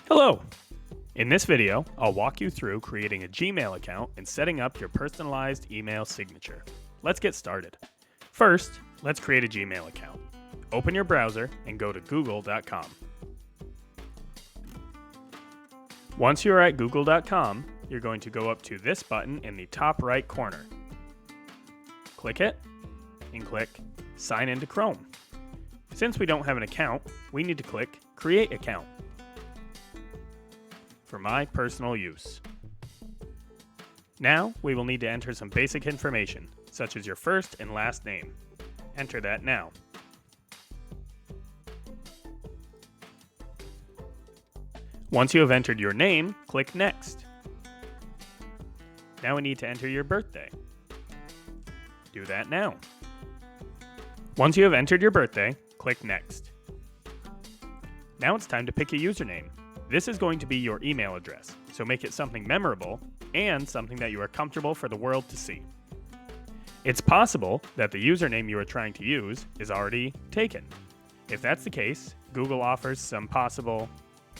Hello! In this video, I'll walk you through creating a Gmail account and setting up your personalized email signature. Let's get started. First, let's create a Gmail account. Open your browser and go to google.com. Once you're at google.com, you're going to go up to this button in the top right corner. Click it and click Sign into Chrome. Since we don't have an account, we need to click Create Account for my personal use. Now, we will need to enter some basic information, such as your first and last name. Enter that now. Once you have entered your name, click Next. Now we need to enter your birthday. Do that now. Once you have entered your birthday, click Next. Now it's time to pick a username. This is going to be your email address, so make it something memorable and something that you are comfortable for the world to see. It's possible that the username you are trying to use is already taken. If that's the case, Google offers some possible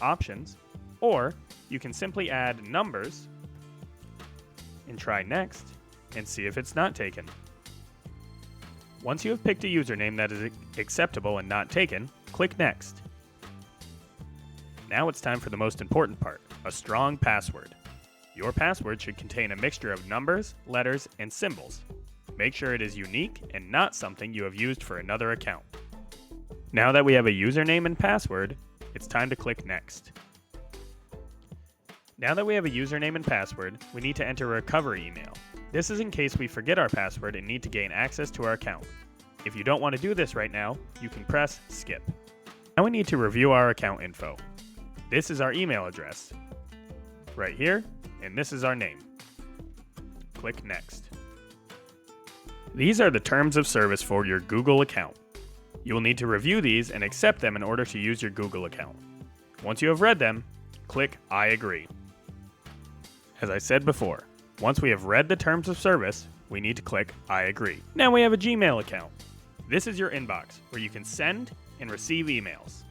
options, or you can simply add numbers and try Next and see if it's not taken. Once you have picked a username that is acceptable and not taken, click Next. Now it's time for the most important part, a strong password. Your password should contain a mixture of numbers, letters, and symbols. Make sure it is unique and not something you have used for another account. Now that we have a username and password, it's time to click Next. Now that we have a username and password, we need to enter a recovery email. This is in case we forget our password and need to gain access to our account. If you don't want to do this right now, you can press Skip. Now we need to review our account info. This is our email address, right here, and this is our name. Click Next. These are the terms of service for your Google account. You will need to review these and accept them in order to use your Google account. Once you have read them, click I agree. As I said before, once we have read the terms of service, we need to click I agree. Now we have a Gmail account. This is your inbox where you can send and receive emails.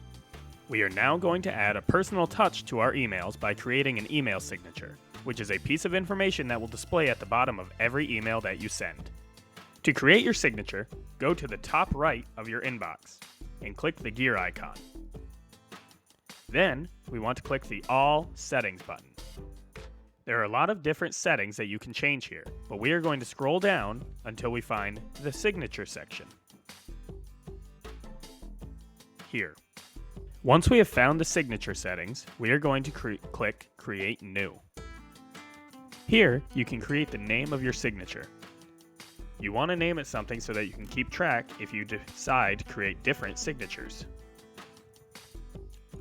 We are now going to add a personal touch to our emails by creating an email signature, which is a piece of information that will display at the bottom of every email that you send. To create your signature, go to the top right of your inbox and click the gear icon. Then, we want to click the All Settings button. There are a lot of different settings that you can change here, but we are going to scroll down until we find the Signature section. Here. Once we have found the signature settings, we are going to click Create New. Here, you can create the name of your signature. You want to name it something so that you can keep track if you decide to create different signatures.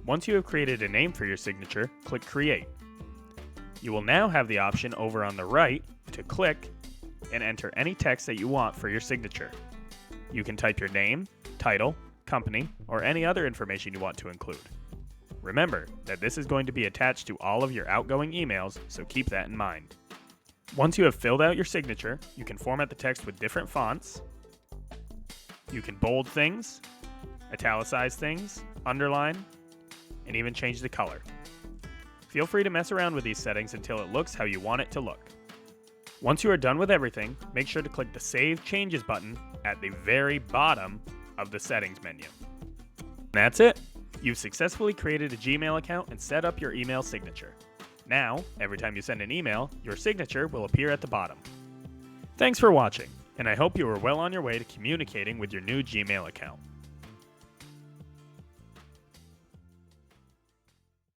Once you have created a name for your signature, click Create. You will now have the option over on the right to click and enter any text that you want for your signature. You can type your name, title, company, or any other information you want to include. Remember that this is going to be attached to all of your outgoing emails, so keep that in mind. Once you have filled out your signature, you can format the text with different fonts. You can bold things, italicize things, underline, and even change the color. Feel free to mess around with these settings until it looks how you want it to look. Once you are done with everything, make sure to click the Save Changes button at the very bottom of the settings menu. That's it! You've successfully created a Gmail account and set up your email signature. Now, every time you send an email, your signature will appear at the bottom. Thanks for watching, and I hope you are well on your way to communicating with your new Gmail account.